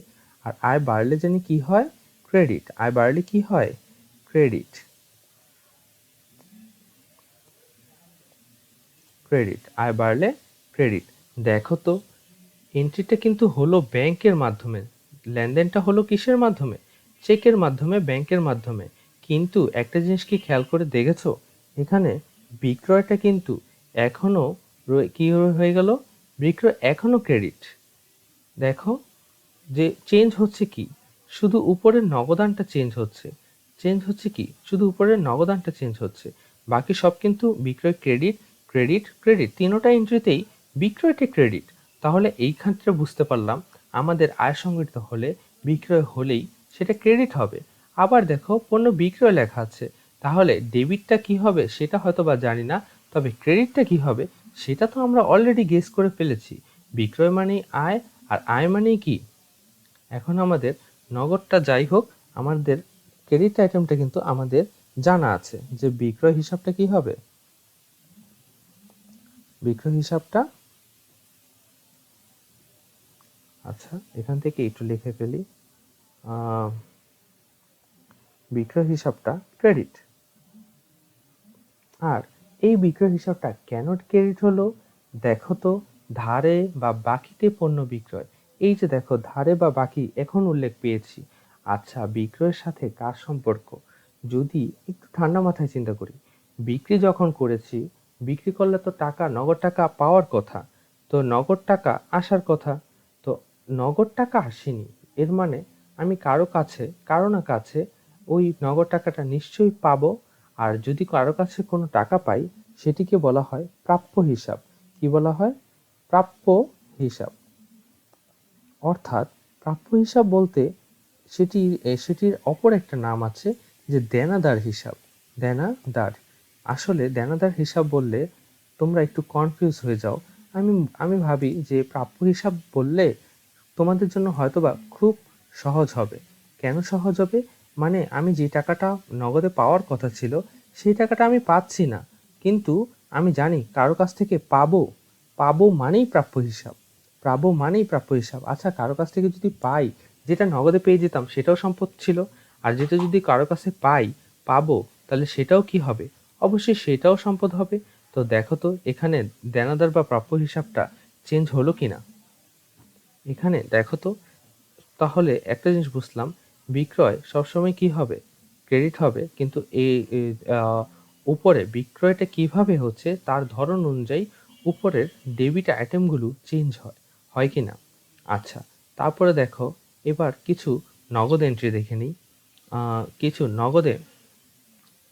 আর আয় বাড়লে জানি কি হয়? ক্রেডিট। আয় বাড়লে কি হয়? ক্রেডিট। ক্রেডিট, আয় বাড়লে ক্রেডিট। দেখো তো, এন্ট্রিটা কিন্তু হলো ব্যাংকের মাধ্যমে, লেনদেনটা হলো কিসের মাধ্যমে? চেকের মাধ্যমে, ব্যাংকের মাধ্যমে। কিন্তু একটা জিনিস কি খেয়াল করে দেখেছো? এখানে বিক্রয়টা কিন্তু এখনো কি হয়ে গেল? বিক্রয় এখনো ক্রেডিট। দেখো যে চেঞ্জ হচ্ছে কি? শুধু উপরের নগদানটা চেঞ্জ হচ্ছে। চেঞ্জ হচ্ছে কি? শুধু উপরের নগদানটা চেঞ্জ হচ্ছে। বাকি সব কিন্তু বিক্রয় ক্রেডিট, ক্রেডিট, ক্রেডিট, তিনোটা এন্ট্রিতেই বিক্রয়টা ক্রেডিট। তাহলে এইখান থেকে বুঝতে পারলাম আমাদের আয় সংগঠিত হলে, বিক্রয় হলেই সেটা ক্রেডিট হবে। আবার দেখো, পণ্য বিক্রয় লেখা আছে, তাহলে ডেবিটটা কি হবে সেটা হয়তো বা জানি না, তবে ক্রেডিটটা কি হবে সেটা তো আমরা অলরেডি গেস করে ফেলেছি। বিক্রয় মানেই আয়, আর আয় মানেই কি? এখন আমাদের নগদটা যাই হোক, আমাদের ক্রেডিট আইটেমটা কিন্তু আমাদের জানা আছে যে বিক্রয় হিসাবটা কি হবে। বিক্রয় হিসাবটা, আচ্ছা এখান থেকে একটু লিখে ফেলি, বিক্রয় হিসাবটা ক্রেডিট। আর এই বিক্রয় হিসাবটা কেন ক্রেডিট হলো? দেখো তো, ধারে বা বাকিতে পণ্য বিক্রয়, এই যে দেখো ধারে বা বাকি এখন উল্লেখ পেয়েছি। আচ্ছা, বিক্রয়ের সাথে কার সম্পর্ক? যদি একটু ঠান্ডা মাথায় চিন্তা করি, বিক্রি যখন করেছি, বিক্রি করলে তো টাকা, নগদ টাকা পাওয়ার কথা, তো নগদ টাকা আসার কথা, তো নগদ টাকা আসেনি, এর মানে আমি কারো না কাছে ওই নগদ টাকাটা নিশ্চয়ই পাবো। আর যদি কারো কাছে কোনো টাকা পাই, সেটিকে বলা হয় প্রাপ্য হিসাব। কি বলা হয়? প্রাপ্য হিসাব। অর্থাৎ প্রাপ্য হিসাব বলতে সেটির অপর একটা নাম আছে, যে দেনাদার হিসাব। দেনাদার। আসলে দেনাদার হিসাব বললে তোমরা একটু কনফিউজ হয়ে যাও। আমি আমি ভাবি যে প্রাপ্য হিসাব বললে তোমাদের জন্য হয়তোবা খুব সহজ হবে। কেন সহজ হবে? মানে আমি যে টাকাটা নগদে পাওয়ার কথা ছিল, সেই টাকাটা আমি পাচ্ছি না, কিন্তু আমি জানি কারো কাছ থেকে পাবো। পাবো মানেই প্রাপ্য হিসাব। পাবো মানেই প্রাপ্য হিসাব। আচ্ছা, কারো কাছ থেকে যদি পাই, যেটা নগদে পেয়ে যেতাম সেটাও সম্পদ ছিল, আর যেটা যদি কারো কাছে পাবো, তাহলে সেটাও কি হবে? অবশ্যই সেটাও সম্পদ হবে। তো দেখো তো এখানে দেনাদার বা প্রাপ্য হিসাবটা চেঞ্জ হলো কিনা। এখানে দেখো তো, তাহলে একটা জিনিস বুঝলাম, বিক্রয় সবসময় কি হবে? ক্রেডিট হবে। কিন্তু উপরে বিক্রয়টা কিভাবে হচ্ছে তার ধরন অনুযায়ী উপরের ডেবিট আইটেমগুলো চেঞ্জ হয় কি না। আচ্ছা, তারপরে দেখো এবার কিছু নগদ এন্ট্রি দেখে নিই। কিছু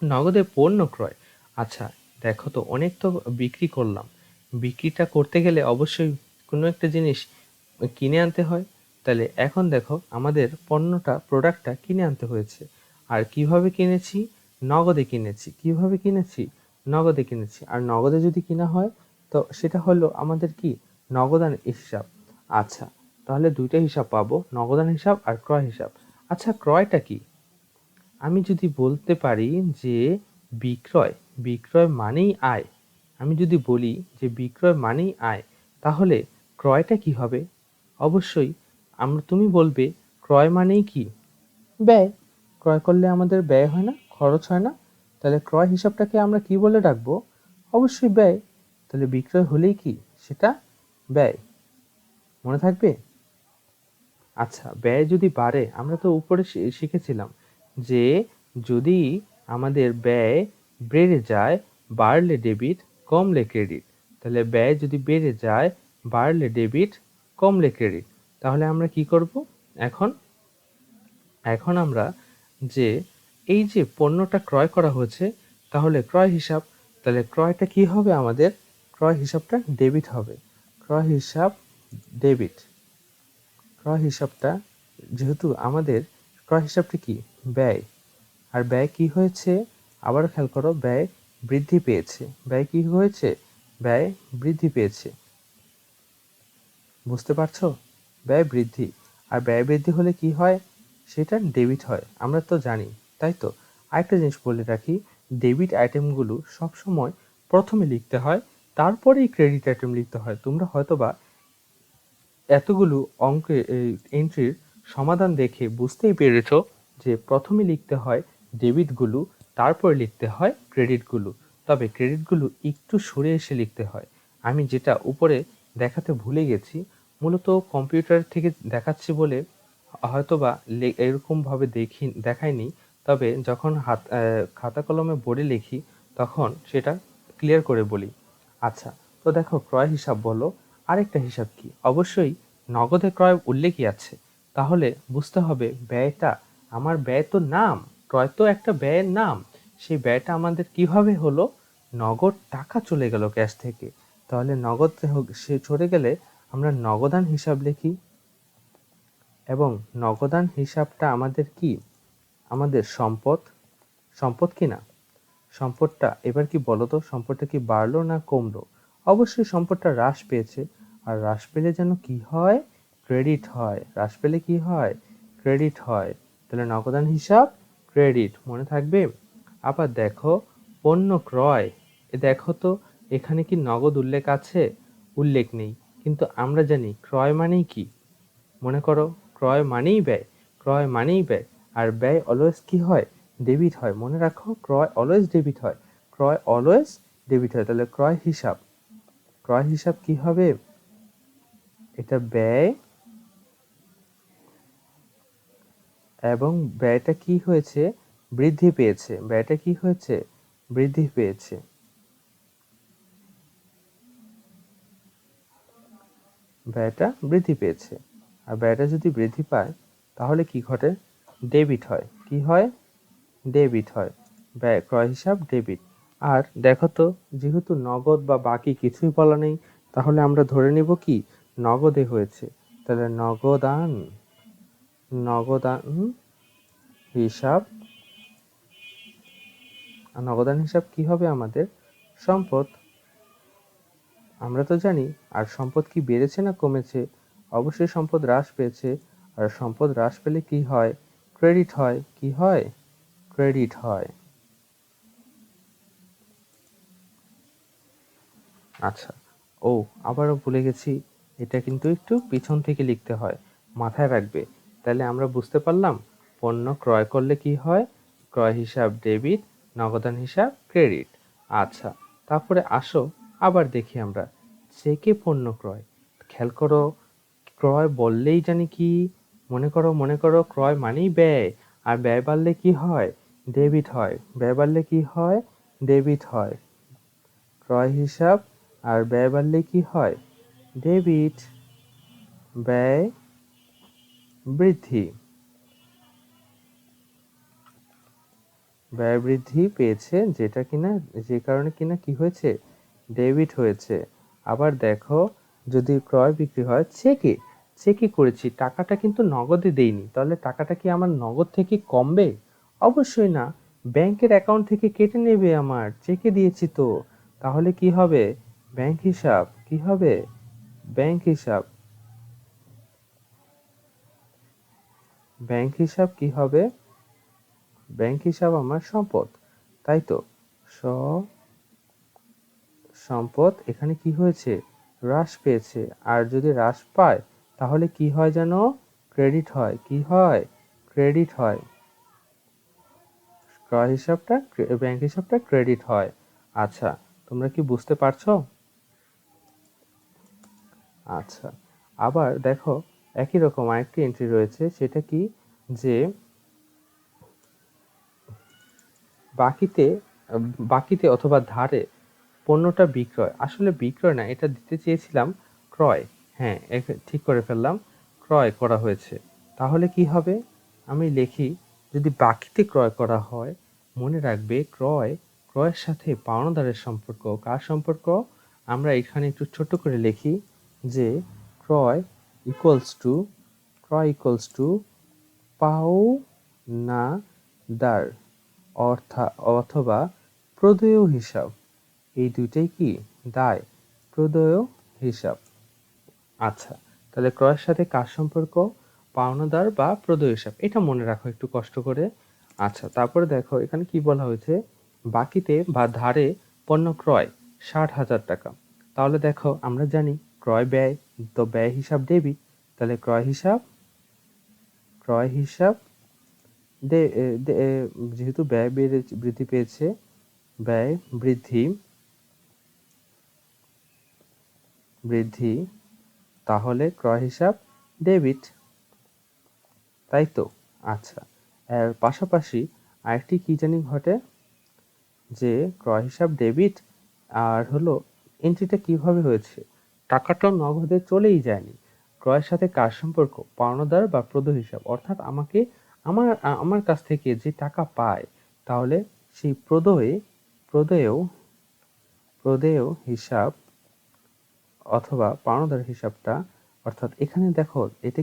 নগদে পণ্য ক্রয়। আচ্ছা, দেখো তো অনেক তো বিক্রি করলাম। বিক্রিটা করতে গেলে অবশ্যই কোনো একটা জিনিস কিনে আনতে হয়। তাহলে এখন দেখো আমাদের প্রোডাক্টটা কিনে আনতে হয়েছে। আর কিভাবে কিনেছি? নগদে কিনেছি। কিভাবে কিনেছি? নগদে কিনেছি। আর নগদে যদি কিনা হয় তো সেটা হলো আমাদের কি? নগদান হিসাব। আচ্ছা, তাহলে ২ টা হিসাব পাবো, নগদান হিসাব আর ক্রয় হিসাব। আচ্ছা, ক্রয়টা কি? আমি যদি বলতে পারি যে বিক্রয় মানেই আয়। আমি যদি বলি যে বিক্রয় মানেই আয়, তাহলে ক্রয়টা কি হবে? অবশ্যই তুমি বলবে ক্রয় মানেই কি? ব্যয়। ক্রয় করলে আমাদের ব্যয় হয় না? খরচ হয় না? তাহলে ক্রয় হিসাবটাকে আমরা কি বলে ডাকবো? অবশ্যই ব্যয়। তাহলে বিক্রয় হলেই কি? সেটা ব্যয়। মনে থাকবে? আচ্ছা, ব্যয় যদি বাড়ে, আমরা তো উপরে শিখেছিলাম যে যদি আমাদের ব্যয় বেড়ে যায়, বাড়লে ডেবিট, কমলে ক্রেডিট। তাহলে ব্যয় যদি বেড়ে যায়, বাড়লে ডেবিট, কমলে ক্রেডিট, তাহলে আমরা কি করব? এখন এখন আমরা যে এই যে পণ্যটা ক্রয় করা হয়েছে, তাহলে ক্রয় হিসাব, তাহলে ক্রয়টা কি হবে আমাদের? ক্রয় হিসাবটা ডেবিট হবে। ক্রয় হিসাব ডেবিট। ক্রয় হিসাবটা যেহেতু আমাদের ক্রয় হিসাবটা কি? ব্যয়। আর ব্যয় কি হয়েছে? আবার খেয়াল করো, ব্যয় বৃদ্ধি পেয়েছে। ব্যয় কি হয়েছে? ব্যয় বৃদ্ধি পেয়েছে। বুঝতে পারছো? ব্যয় বৃদ্ধি। আর ব্যয় বৃদ্ধি হলে কি হয়? সেটা ডেবিট হয়। আমরা তো জানি, তাই তো? আরেকটা জিনিস বলে রাখি, ডেবিট আইটেমগুলো সবসময় প্রথমে লিখতে হয়, তারপরেই ক্রেডিট আইটেম লিখতে হয়। তোমরা হয়তোবা এতগুলো এন্ট্রির সমাধান দেখে বুঝতেই পেরেছ যে প্রথমে লিখতে হয় ডেবিটগুলো, তারপর লিখতে হয় ক্রেডিটগুলো। তবে ক্রেডিটগুলো একটু সরে এসে লিখতে হয়। আমি যেটা উপরে দেখাতে ভুলে গেছি, মূলত কম্পিউটার থেকে দেখাচ্ছি বলে হয়তোবা এরকমভাবে দেখাইনি। তবে যখন খাতা কলমে বোর্ডে লিখি তখন সেটা ক্লিয়ার করে বলি। আচ্ছা, তো দেখো ক্রয় হিসাব বলো। আরেকটা হিসাব কি? অবশ্যই নগদে ক্রয় উল্লেখই আছে। তাহলে বুঝতে হবে ব্যয়টা, আমার ব্যয় তো নাম, ক্রয় তো একটা ব্যয়ের নাম। সেই ব্যয়টা আমাদের কিভাবে হলো? নগদ টাকা চলে গেল ক্যাশ থেকে। তাহলে নগদ সে চলে গেলে আমরা নগদান হিসাব লিখি। এবং নগদান হিসাবটা আমাদের কি? আমাদের সম্পদ। সম্পদ কি না? সম্পদটা এবার কি বলো তো, সম্পদটা কি বাড়লো না কমলো? অবশ্যই সম্পদটা হ্রাস পেয়েছে। আর হ্রাস পেলে যেন কি হয়? ক্রেডিট হয়। হ্রাস পেলে কি হয়? ক্রেডিট হয়। তাহলে নগদান হিসাব ক্রেডিট, মনে থাকবে? আবার দেখো পণ্য ক্রয়, দেখো তো এখানে কি নগদ উল্লেখ আছে? উল্লেখ নেই। কিন্তু আমরা জানি ক্রয় মানেই কি? মনে করো, ক্রয় মানেই ব্যয়। ক্রয় মানেই ব্যয়। আর ব্যয় অলওয়েজ কি হয়? ডেবিট হয়। মনে রাখো, ক্রয় অলওয়েজ ডেবিট হয়। ক্রয় অলওয়েজ ডেবিট হয়। তাহলে ক্রয় হিসাব, ক্রয় হিসাব কি হবে? এটা ব্যয়, এবং ব্যয়টা কি হয়েছে? বৃদ্ধি পেয়েছে। ব্যয়টা কি হয়েছে? বৃদ্ধি পেয়েছে। ব্যয়টা বৃদ্ধি পেয়েছে। আর ব্যয়টা যদি বৃদ্ধি পায় তাহলে কি ঘটে? ডেবিট হয়। কি হয়? ডেবিট হয়। ব্যয়, ক্রয় হিসাব ডেবিট। আর দেখো তো, যেহেতু নগদ বা বাকি কিছুই বলা নেই, তাহলে আমরা ধরে নিব কি? নগদে হয়েছে। তাহলে নগদান হিসাব। আর নগদান হিসাব কি হবে আমাদের? সম্পদ। আমরা তো জানি। আর সম্পদ কি বেড়েছে না কমেছে? অবশ্যই সম্পদ হ্রাস পেয়েছে। আর সম্পদ হ্রাস পেলে কি হয়? ক্রেডিট হয়। কি হয়? ক্রেডিট হয়। আচ্ছা, ও আবারও ভুলে গেছি, এটা কিন্তু একটু পিছন থেকে লিখতে হয়, মাথায় রাখবে। তাহলে আমরা বুঝতে পারলাম পণ্য ক্রয় করলে কি হয়? ক্রয় হিসাব ডেবিট, নগদান হিসাব ক্রেডিট। আচ্ছা, তারপরে আসো আবার দেখি আমরা চেকে পণ্য ক্রয়। খেয়াল করো, ক্রয় বললেই জানি কি? মনে করো ক্রয় মানেই ব্যয়। আর ব্যয় বাড়লে কি হয়? ডেবিট হয়। ব্যয় বাড়লে কি হয়? ডেবিট হয়। ক্রয় হিসাব আর ব্যয় বাড়লে কি হয়? ডেবিট। ব্যয় বৃদ্ধি। ব্যয় বৃদ্ধি পেয়েছে, যেটা কিনা যে কারণে কিনা কি হয়েছে? ডেবিট হয়েছে। আবার দেখো, যদি ক্রয় বিক্রি হয় চেকে করেছি, টাকাটা কিন্তু নগদে দেইনি, তাহলে টাকাটা কি আমার নগদ থেকে কমবে? অবশ্যই না, ব্যাংকের অ্যাকাউন্ট থেকে কেটে নেবে, আমার চেকে দিয়েছি তো। তাহলে কি হবে? ব্যাংক হিসাব। কি হবে? ব্যাংক হিসাব। ব্যাংক হিসাব কি হবে? ব্যাংক হিসাব আমার সম্পদ, তাই তো। সম্পদ এখানে কি হয়েছে? হ্রাস পেয়েছে। আর যদি হ্রাস পায় তাহলে কি হয় যেন? ক্রেডিট হয়। কি হয়? ক্রেডিট হয়। ক্রয় হিসাবটা, ব্যাংক হিসাবটা ক্রেডিট হয়। আচ্ছা, তোমরা কি বুঝতে পারছো? আচ্ছা, আবার দেখো, একই রকম আরেকটি এন্ট্রি রয়েছে, সেটা কি? যে বাকিতে বাকিতে অথবা ধারে পণ্যটা বিক্রয়, আসলে বিক্রয় না, এটা দিতে চেয়েছিলাম ক্রয়। হ্যাঁ, ঠিক করে ফেললাম, ক্রয় করা হয়েছে। তাহলে কি হবে? আমি লিখি, যদি বাকিতে ক্রয় করা হয়, মনে রাখবে ক্রয়ের সাথে পাওনাদারের সম্পর্ক। কার সম্পর্ক? আমরা এখানে একটু ছোট করে লিখি যে ক্রয় ইকুয়ালস টু পাওনাদার অথবা প্রদেয় হিসাব। এই দুইটাই কি? দায়। প্রদেয় হিসাব। আচ্ছা, তাহলে ক্রয়ের সাথে কার সম্পর্ক? পাওনাদার বা প্রদেয় হিসাব। এটা মনে রাখো একটু কষ্ট করে। আচ্ছা, তারপরে দেখো এখানে কি বলা হয়েছে? বাকিতে বা ধারে পণ্য ক্রয় ৬০,০০০ টাকা। তাহলে দেখো, আমরা জানি ক্রয় ব্যয়, তো ব্যয় হিসাব ডেবিট। তাহলে ক্রয় হিসাব যেহেতু ব্যয় বৃদ্ধি পেয়েছে, ব্যয় বৃদ্ধি, তাহলে ক্রয় হিসাব ডেবিট, তাই তো। আচ্ছা, এর পাশাপাশি আরেকটি কি জানি ঘটে, যে ক্রয় হিসাব ডেবিট আর হলো এন্ট্রিটা কিভাবে হয়েছে? টাকাটা নগদে চলেই যায়নি। ক্রয়ের সাথে কার সম্পর্ক? পাওনাদার বা প্রদেয় হিসাব, অর্থাৎ আমাকে আমার কাছ থেকে যে টাকা পায়, তাহলে সেই প্রদেয় প্রদেয় হিসাব অথবা পাওনাদার হিসাবটা, অর্থাৎ এখানে দেখো, এটা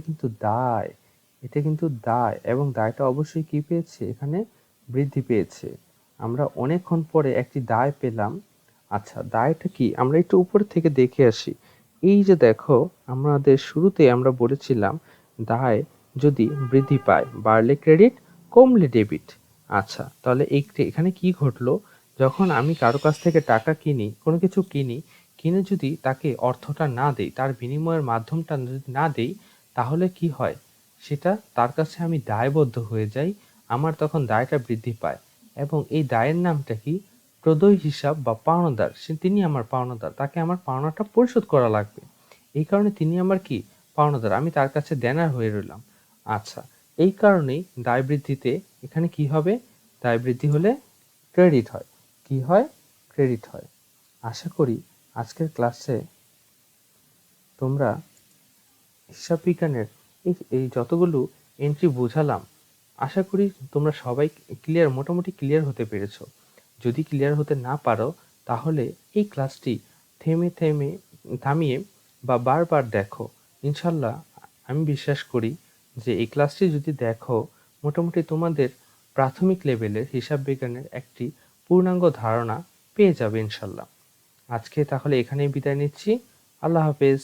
কিন্তু দায় এবং দায়টা অবশ্যই কি পেয়েছে? এখানে বৃদ্ধি পেয়েছে। আমরা অনেকক্ষণ পরে একটি দায় পেলাম। আচ্ছা, দায়টা কি? আমরা একটু উপর থেকে দেখে আসি। এই যে দেখো, আমাদের শুরুতে আমরা বলেছিলাম দায় যদি বৃদ্ধি পায়, বাড়লে ক্রেডিট, কমলে ডেবিট। আচ্ছা, তাহলে এখানে কি ঘটলো? যখন আমি কারো কাছ থেকে টাকা কিনি, কোনো কিছু কিনি, কিনে যদি তাকে অর্থটা না দেই, তার বিনিময়ের মাধ্যমটা যদি না দেই, তাহলে কি হয়? সেটা তার কাছে আমি দায়বদ্ধ হয়ে যাই। আমার তখন দায়টা বৃদ্ধি পায়, এবং এই দায়ের নামটা কি? প্রদেয় হিসাব বা পাওনাদার। তিনি আমার পাওনাদার, তাকে আমার পাওনাটা পরিশোধ করা লাগবে। এই কারণে তিনি আমার কি? পাওনাদার, আমি তার কাছে দেনার হয়ে রইলাম। আচ্ছা, এই কারণেই দায় বৃদ্ধিতে এখানে কি হবে? দায় বৃদ্ধি হলে ক্রেডিট হয়। কি হয়? ক্রেডিট হয়। আশা করি আজকের ক্লাসে তোমরা হিসাব বিজ্ঞানের এই যতগুলো এন্ট্রি বোঝালাম, আশা করি তোমরা সবাই মোটামুটি ক্লিয়ার হতে পেরেছো। যদি ক্লিয়ার হতে না পারো, তাহলে এই ক্লাসটি থামিয়ে বা বারবার দেখো। ইনশাল্লাহ, আমি বিশ্বাস করি যে এই ক্লাসটি যদি দেখো, মোটামুটি তোমাদের প্রাথমিক লেভেলের হিসাব বিজ্ঞানের একটি পূর্ণাঙ্গ ধারণা পেয়ে যাবে ইনশাল্লাহ। আজকে তাহলে এখানেই বিদায় নিচ্ছি। আল্লাহ হাফেজ।